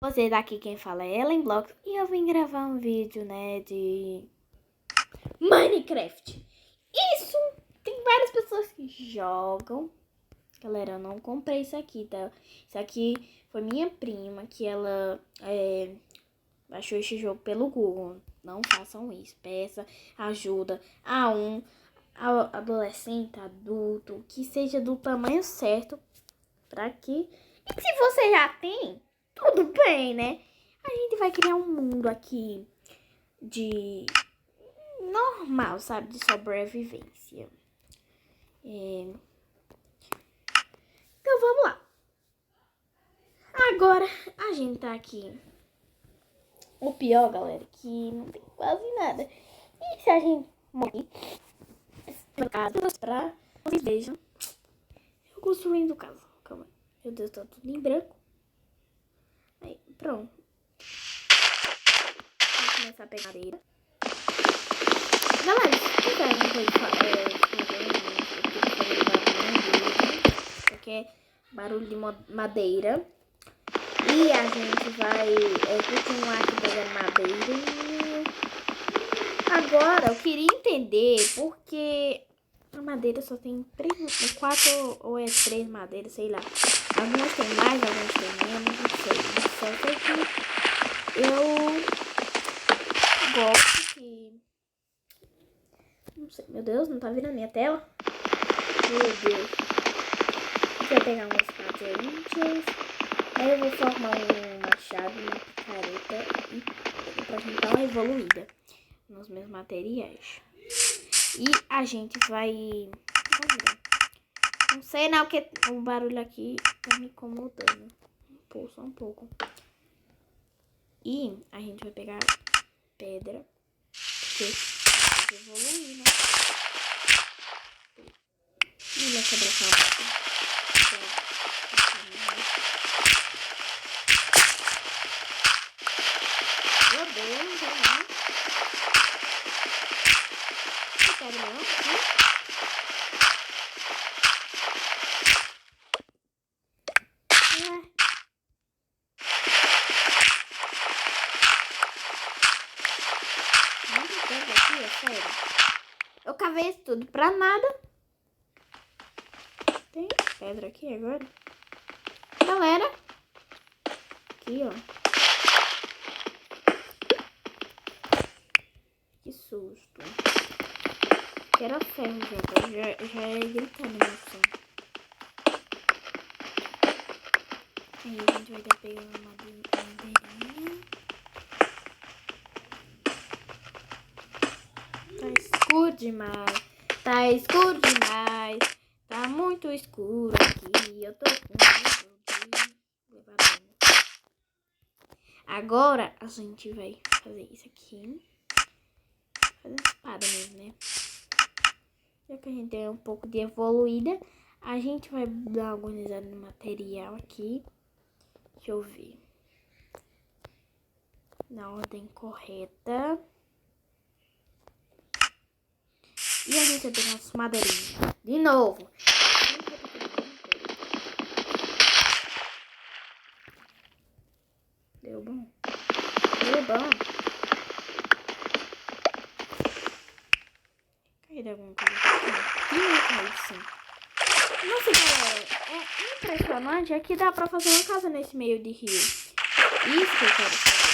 Você daqui quem fala é Ellen Blocks e eu vim gravar um vídeo, né, de Minecraft. Isso! Tem várias pessoas que jogam. Galera, eu não comprei isso aqui, tá? Isso aqui foi minha prima, que ela baixou esse jogo pelo Google. Não façam isso. Peça ajuda a um adolescente, adulto, que seja do tamanho certo pra que... E se você já tem, tudo bem, né? A gente vai criar um mundo aqui de normal, sabe? De sobrevivência. Então vamos lá. Agora a gente tá aqui. O pior, galera, é que não tem quase nada. E se a gente morrer, pra vocês vejam eu construindo casa. Calma aí. Meu Deus, tá tudo em branco. Aí, pronto. Vou começar a pegar madeira. Galera, se quiserem porque é barulho de madeira. E a gente vai continuar aqui pegando madeira. Agora, eu queria entender porque a madeira só tem 4 ou 3 madeiras, sei lá. Algumas tem mais, algumas tem menos, não sei. Só sei que eu gosto que... Não sei, meu Deus, não tá vindo a minha tela? Meu Deus. Aqui eu vou pegar umas patentes. Aí eu vou formar um machado, uma picareta e pra gente dar uma evoluída nos meus materiais. E a gente vai... Não sei não, porque o barulho aqui tá me incomodando. Pô, só um pouco. E a gente vai pegar pedra, porque vai evoluir, né? E vai quebrar essa meu Deus, não quero não. Não quero não. Muito tempo aqui, é sério. Eu cavei isso tudo pra nada. Tem pedra aqui agora. Galera. Aqui, ó. Que susto. Que era ferro já é gritando no som. Aí a gente vai ter pego uma madeirinha. Tá escuro demais. Tá escuro demais. Tá muito escuro aqui. Eu tô com medo de levar dano. Agora a gente vai fazer isso aqui. Fazer uma espada mesmo, né? Já que a gente tem um pouco de evoluída, a gente vai dar uma organizada no material aqui. Deixa eu ver. Na ordem correta. E a gente vai pegar as madeirinhas. De novo. Deu bom? Deu bom. Caiu alguma coisa aqui? Sim. Nossa, galera, é impressionante. Aqui dá pra fazer uma casa nesse meio de rio. Isso que eu quero fazer.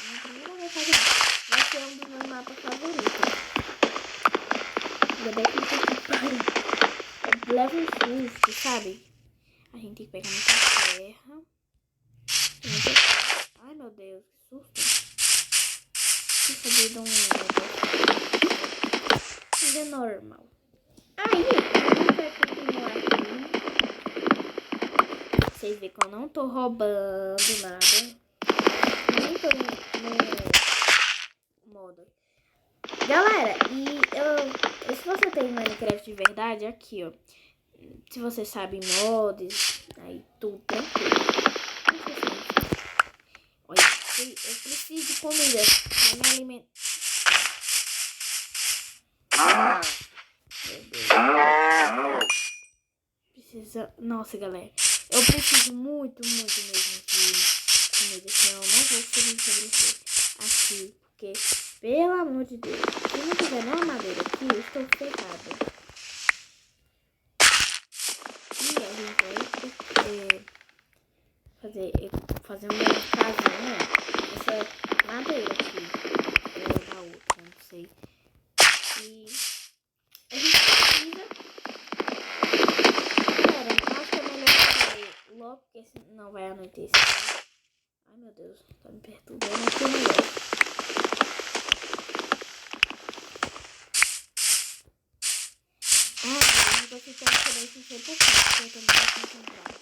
Minha primeira vez fazendo. Vai ser um dos meus mapas favoritos. Ainda bem que não tem que parar. Leva um susto, sabe? A gente tem que pegar muita terra. Ai, meu Deus, que susto. Deixa eu ver um negócio. Mas é normal. Aí, a gente vai continuar aqui. Vocês veem que eu não tô roubando nada. Nem tô no modo. Galera, se você tem Minecraft de verdade, aqui, ó. Se você sabe mods, aí tudo tranquilo. Olha, eu preciso de comida pra me alimentar. Nossa, galera. Eu preciso muito mesmo de comida, senão eu não vou conseguir sobreviver aqui, porque, pelo amor de Deus, se não tiver nenhuma madeira aqui, eu estou ferrada. E a gente vai fazer uma casinha nessa madeira aqui, ou da outra, não sei. E a gente precisa... Galera, eu acho que é melhor fazer logo, porque senão vai anoitecer. Ai, meu Deus, tá me perturbando aqui o negócio. Eu tô ficando silêncio, não sei por quê, porque eu tô me concentrada.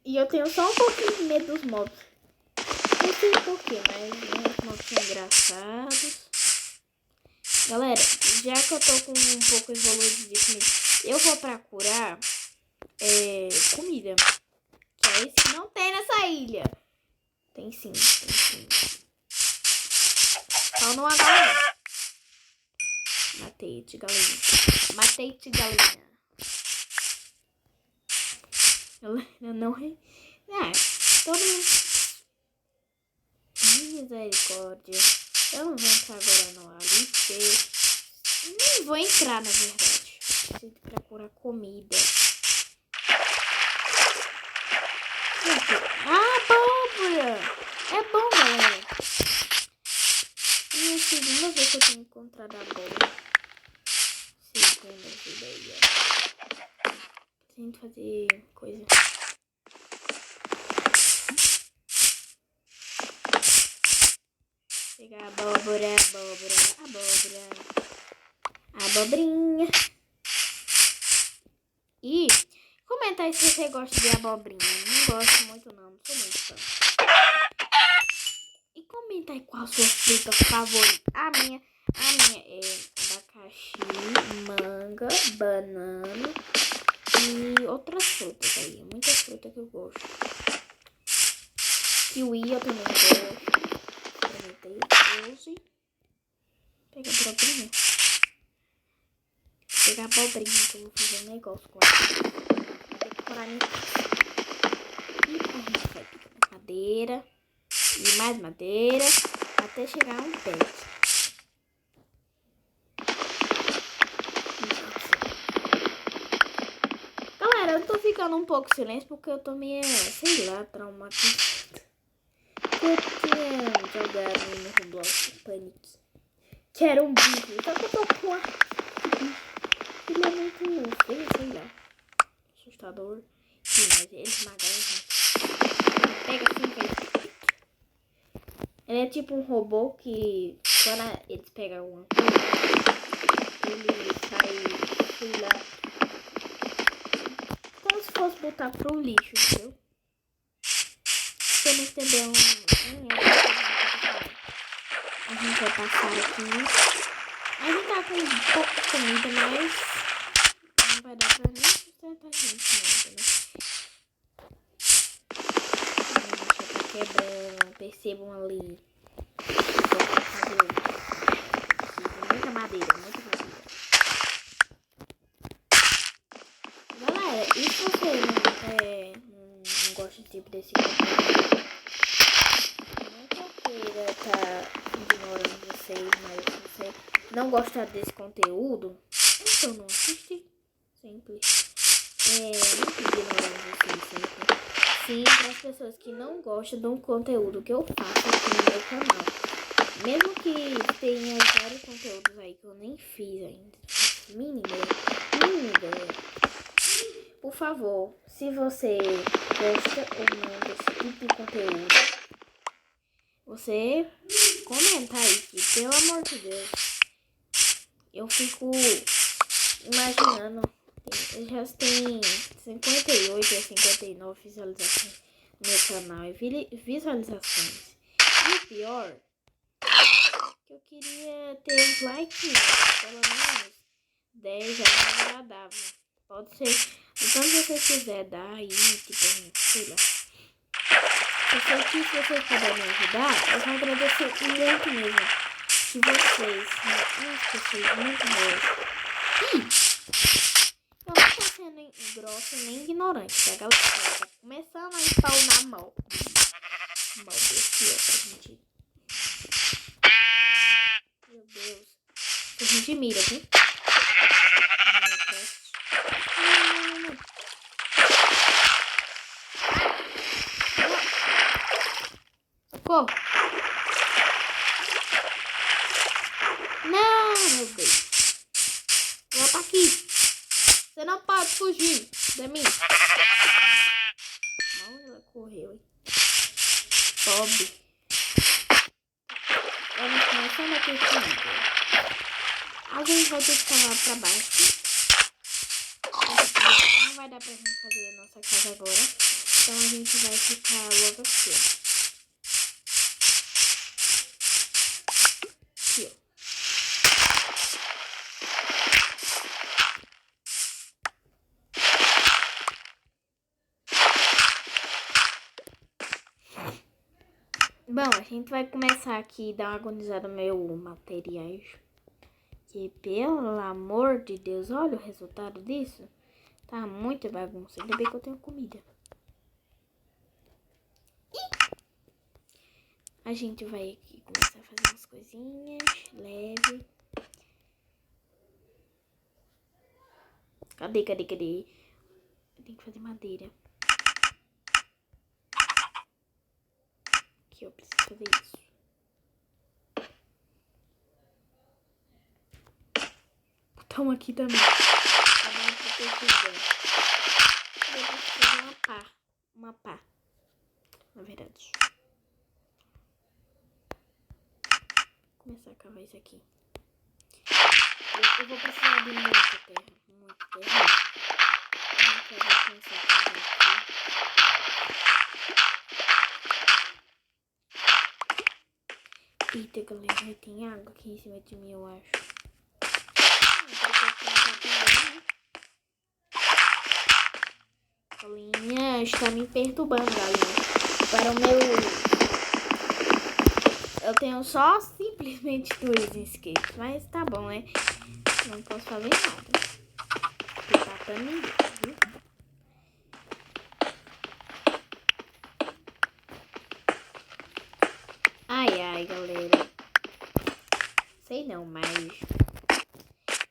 E eu tenho só um pouquinho de medo dos mobs. Não sei porquê, mas os mobs são engraçados. Galera, já que eu tô com um pouco evoluído de comida, eu vou procurar comida. Que é isso que não tem nessa ilha. Tem sim, tem sim. Só não galinha. Matei-te, galinha. Matei-te, galinha. Eu não... todo mundo... Misericórdia. Eu não vou entrar agora no ali, porque... Nem vou entrar, na verdade. Preciso procurar comida. Abóbora! É bom, galera. E a segunda vez que eu tenho encontrado abóbora. Segunda ideia. Tento fazer coisa. Pegar abóbora, abobrinha. E comenta aí se você gosta de abobrinha. Não gosto muito não sou muito fã. E comenta aí qual a sua fruta favorita. A minha é abacaxi, manga, banana e outras frutas aí. Muita fruta que eu gosto. Kiwi eu também gosto. Pega a abobrinha. Pegar a abobrinha que eu vou fazer um negócio com ela. Vou decorar minha casa. E a gente vai pegar madeira. E mais madeira. Até chegar a um pé. Galera, eu tô ficando um pouco silêncio porque eu tô meio, sei lá, traumatizada. Eu tinha jogado no Roblox Panic. Que era um bicho. Só que eu tô com a... Ele é muito feio, sei lá. Assustador. Sim, mas ele esmaga a gente. Pega assim, pega. Ele é tipo um robô que quando eles pegam alguma coisa, ele sai, sei lá, como se fosse botar pro lixo, entendeu? Você não entendeu? A gente vai passar aqui. A gente tá com um pouco de comida, mas não vai dar pra nem sustentar a gente, não, entendeu? Tá quebrando, percebam ali. Muita madeira. Galera, e se você não gosta de tipo desse conteúdo? Não que eu queira tá ignorando vocês, mas se você não gostar desse conteúdo, então não assiste. Simples. Não ignorando vocês sempre. Sim, para as pessoas que não gostam do conteúdo que eu faço aqui no meu canal. Mesmo que tenha vários conteúdos aí que eu nem fiz ainda. Mínima ideia. Por favor, se você gosta ou não desse tipo de conteúdo, você comenta aí, que, pelo amor de Deus. Eu fico imaginando, já tem 58 ou 59 visualizações no meu canal e visualizações. E o pior, que eu queria ter uns likes, pelo menos 10 já é agradável. Pode ser, então se vocês quiserem dar aí, tipo, sei lá. Se vocês puderem me ajudar, eu vou agradecer muito mesmo. Se vocês, muito boas. Eu não sendo grossa nem ignorante, tá, galera? Tá começando a spawnar mal. Mal desse ó, pra gente. Meu Deus. A gente mira, viu? Socorro. Não, meu Deus. Volta aqui. Você não pode fugir de mim. Não, ela correu, hein? Pobre. Vamos começando aqui comigo. Alguém vai ter que cavar pra baixo. Não vai dar pra gente fazer a nossa casa agora. Então a gente vai ficar logo aqui, ó. Aqui, ó. Bom, a gente vai começar aqui a dar uma agonizada no meu materiais. Que pelo amor de Deus, olha o resultado disso. Tá muita bagunça. Ainda bem que eu tenho comida. E a gente vai aqui começar a fazer umas coisinhas leve. Cadê? Eu tenho que fazer madeira. Aqui eu preciso fazer isso. Botão aqui também. Tá bem protegida. Eu preciso fazer uma pá. Na verdade. Vou começar a cavar isso aqui. Eu vou precisar de muita terra. Muita terra. Eu vou começar a cavar aqui. Eita, galera, tem água aqui em cima de mim, eu acho. Galinha está me perturbando, galinha. Para o meu... Eu tenho só simplesmente 2 inscritos, mas tá bom, né? Não posso fazer nada. Porque tá pra ninguém, viu? Ai, galera. Sei não, mas...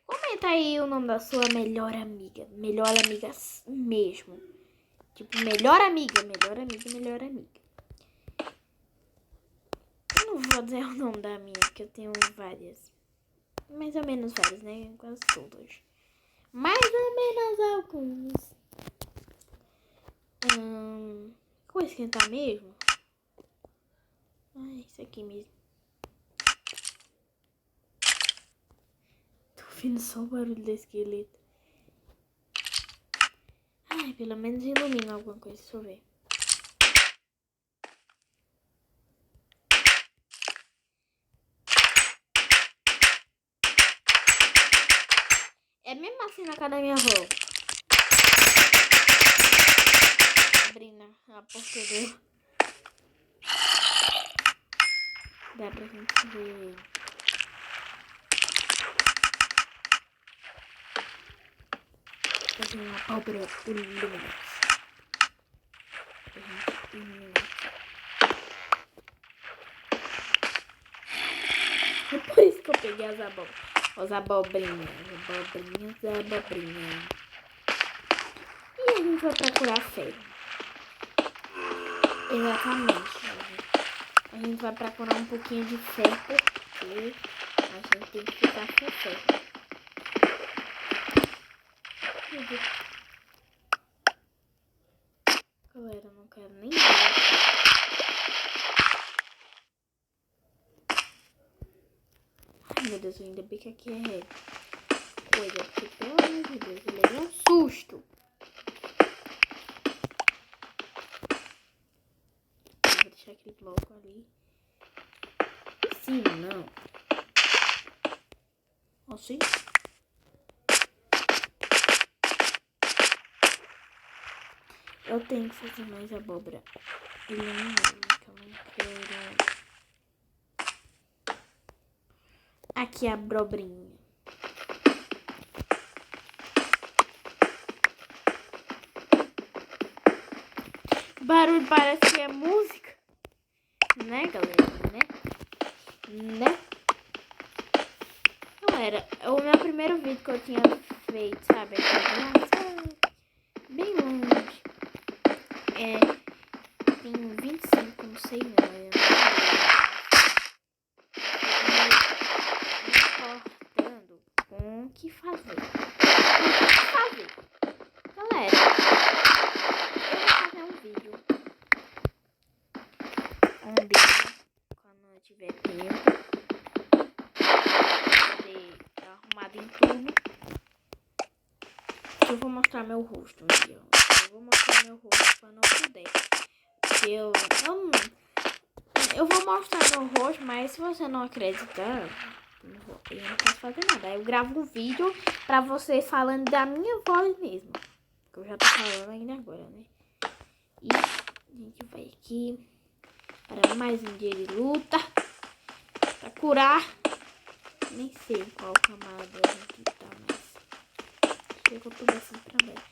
Comenta aí o nome da sua melhor amiga. Melhor amiga mesmo. Tipo, melhor amiga. Eu não vou dizer o nome da minha, porque eu tenho várias. Mais ou menos várias, né? Quase todas. Mais ou menos algumas. Vou esquentar mesmo? Ai, isso aqui mesmo. Tô ouvindo só o barulho do esqueleto. Ai, pelo menos ilumina alguma coisa, deixa eu ver. É mesmo assim na casa da minha avó. Abrindo a porta dela. Dá pra gente ver. Fazer uma abóbora luminosa. Pra gente iluminar. Depois que eu peguei as abóboras. As abobrinhas. E a gente vai procurar ferro. Exatamente. A gente vai procurar um pouquinho de ferro. Porque a gente tem que ficar com ferro. Galera, eu não quero nem ver. Ai, meu Deus, ainda bem que aqui é coisa. Porque, pelo amor de Deus, eu levei um susto. Vou deixar aquele bloco ali. Sim, não. Assim. Eu tenho que fazer mais abóbora iluminada, que eu não quero. Aqui a abobrinha. barulho parece que é música. Né, galera? Né? Galera, o meu primeiro vídeo que eu tinha feito, sabe? Bem longe. Tem 25, não sei não. Eu não importando com o que fazer. Galera, eu vou fazer um vídeo. Quando eu tiver tempo. Arrumado em tudo. Eu vou mostrar meu rosto um dia. Eu vou mostrar meu rosto quando eu puder. Eu vou mostrar meu rosto, mas se você não acreditar, eu não posso fazer nada. Eu gravo um vídeo pra vocês falando da minha voz mesmo. Que eu já tô falando ainda agora, né? E a gente vai aqui para mais um dia de luta. Pra curar. Nem sei qual camada a gente tá, mas chega eu tô descendo pra baixo.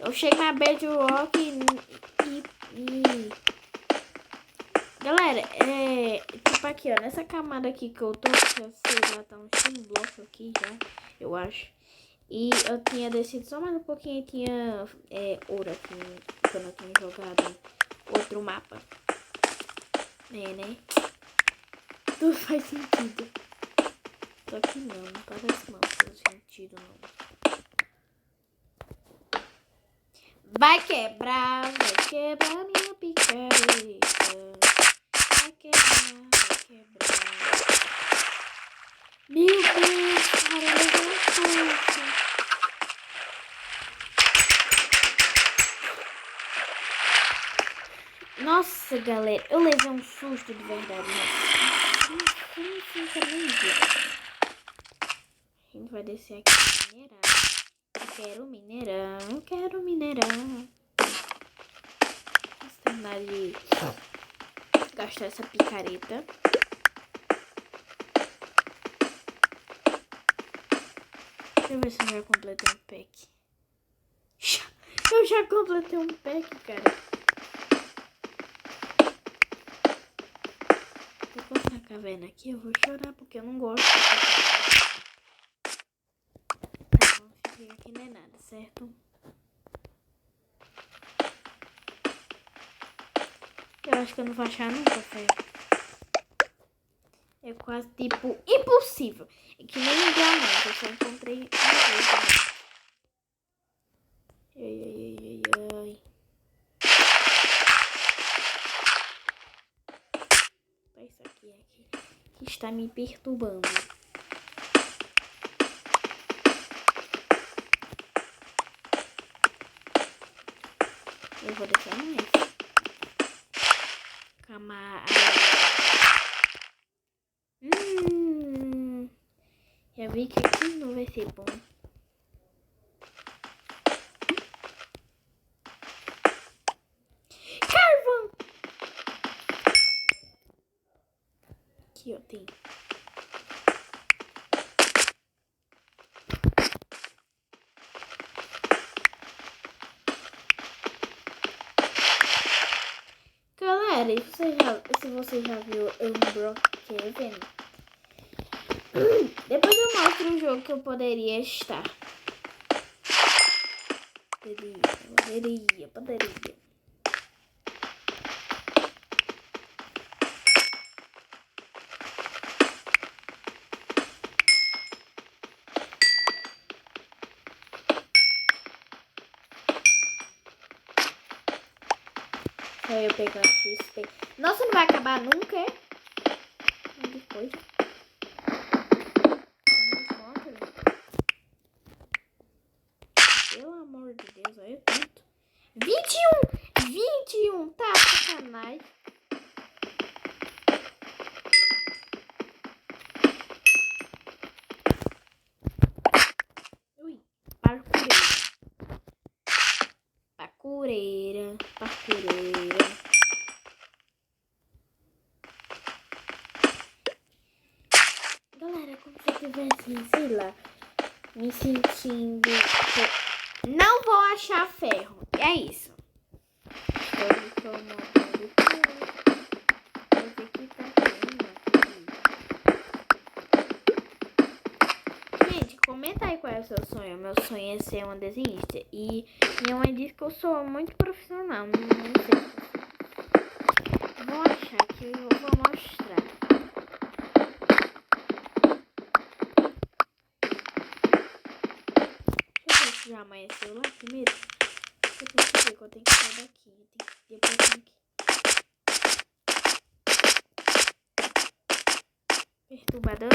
Eu chego na Bedrock e galera, tipo aqui, ó, nessa camada aqui que eu tô, sei lá, tá um bloco aqui já, eu acho. E eu tinha descido só mais um pouquinho e tinha ouro aqui, quando eu tinha jogado outro mapa. Né? Tudo faz sentido. Só que não parece não faz sentido não. Vai quebrar minha picareta. Vai quebrar. Meu Deus, cara, eu levei um susto. Nossa, galera, eu levei um susto de verdade. A gente vai descer aqui e minerar. Quero minerar. Vamos terminar de gastar essa picareta. Deixa eu ver se eu já completei um pack. Eu já completei um pack, cara. Vou passar a caverna aqui, eu vou chorar porque eu não gosto de tá, não fiquei aqui nem nada, certo? Eu acho que eu não vou achar nunca, ferro. É quase, tipo, impossível. É que nem um diamante, eu só encontrei uma vez. Ai. Isso aqui que está me perturbando. Eu vou deixar mais. Já vi que aqui não vai ser bom. Carvão! Aqui, ó, tem. Galera, se você já viu Unbroken, depois eu mostro um jogo que eu poderia estar. Poderia. Só eu pegar XP. Nossa, não vai acabar nunca, é? Depois. Pelo amor de Deus, olha tanto. 21, tá sacanagem. Ui, parcureira. Galera, como se eu tivesse, sei lá, me sentindo... Não vou achar ferro. É isso. incomodando tudo. Mas aqui tá vendo aqui. Gente, comenta aí qual é o seu sonho. Meu sonho é ser uma desenhista. E minha mãe disse que eu sou muito profissional. Não sei. Vou achar que eu vou mostrar. Deixa eu ver se já amanheceu lá primeiro. Eu tenho que ver que eu tenho que sair daqui. Depois eu tenho que... Perturbador.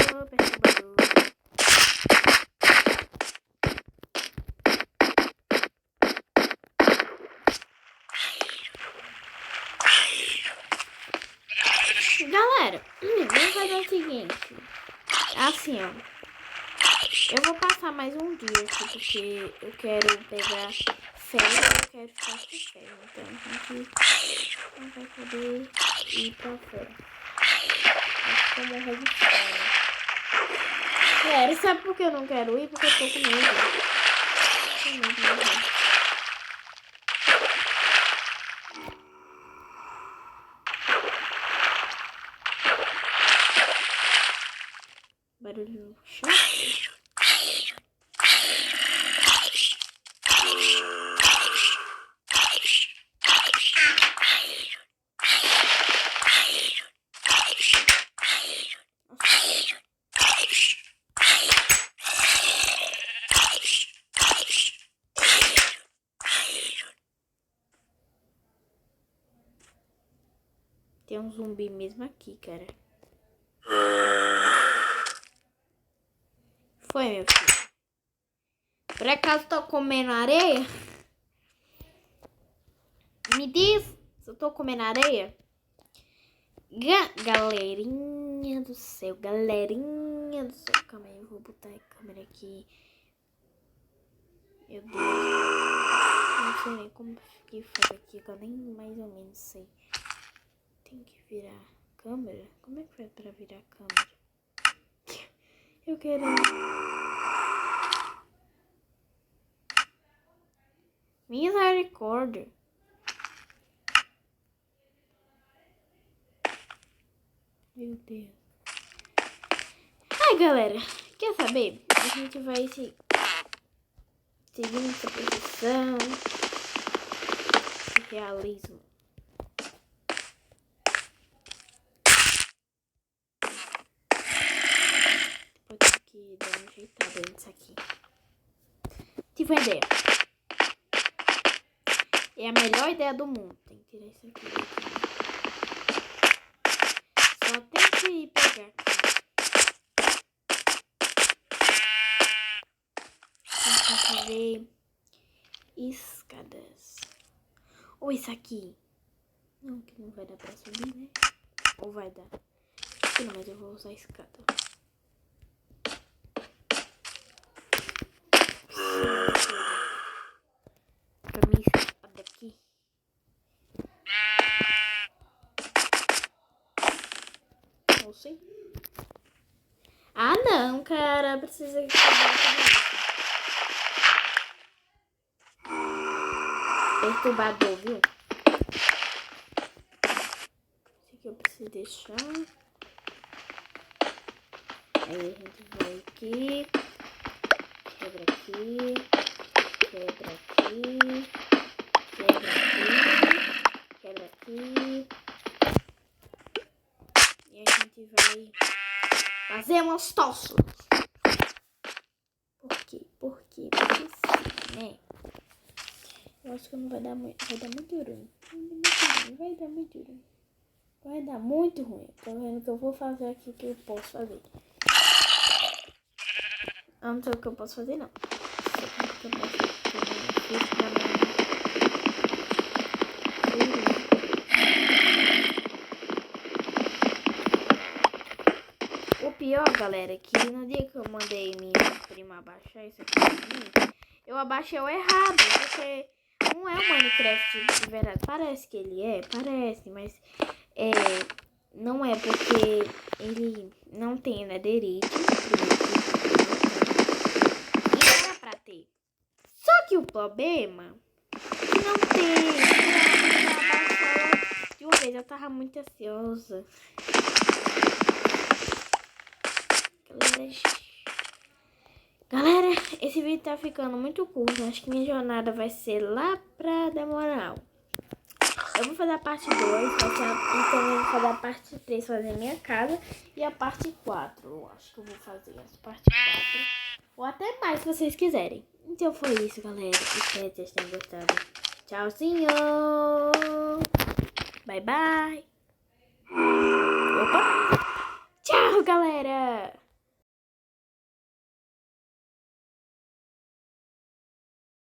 Galera, vamos fazer o seguinte. Assim, ó. Eu vou passar mais um dia aqui, porque eu quero pegar férias, eu quero ficar com férias. Então a gente não vai poder ir pra fora. Acho que eu morro de fome. Galera, sabe por que eu não quero ir? Porque eu tô com medo. Com medo de morrer. Barulho chato. Tem um zumbi mesmo aqui, cara. Foi, meu filho. Por acaso tô comendo areia? Me diz se eu tô comendo areia. Galerinha do céu, galerinha do céu. Calma aí, eu vou botar a câmera aqui. Meu Deus. Não sei nem como que faz aqui, que eu nem mais ou menos sei. Tem que virar a câmera? Como é que faz pra virar a câmera? Eu quero... Misericórdia. Meu Deus. Ai, galera. Quer saber? A gente vai seguindo essa posição de realismo. Depois tem que dar uma ajeitada nisso aqui. Tive uma ideia. É a melhor ideia do mundo. Tem que tirar isso aqui daqui. Só tem que pegar aqui. Tem que fazer escadas. Ou isso aqui. Não, que não vai dar pra subir, né? Ou vai dar? Não, mas eu vou usar a escada. Pra mim escapar daqui. Não sei. Ah, não, cara. Precisa de perturbador, viu? Esse aqui eu preciso deixar. Aí a gente vai aqui. Quebra aqui. Quebra aqui. Quebra aqui. Quebra aqui. E a gente vai fazer umas tochas. Por quê? Porque sim, né? Eu acho que não vai dar muito. Vai dar muito ruim. Vai dar muito ruim. Vai dar muito ruim. Tô vendo que eu vou fazer aqui o que eu posso fazer. Eu não sei o que eu posso fazer, não. O pior, galera, é que no dia que eu mandei minha prima abaixar isso aqui pra mim, eu abaixei o errado, porque não é o Minecraft de verdade. Parece que ele é, parece, mas não é, porque ele não tem netherite. E era pra ter. Só que o problema é que não tem. Pra abaixar vocês. Eu tava muito ansiosa. Galera, esse vídeo tá ficando muito curto. Acho que minha jornada vai ser lá pra Demoral. Eu vou fazer a parte 2, e também vou fazer a parte 3, fazer minha casa. E a parte 4, eu acho que eu vou fazer a parte 4. Ou até mais, se vocês quiserem. Então foi isso, galera. Espero que vocês tenham gostado. Tchauzinho. Bye, bye. Opa. Tchau, galera.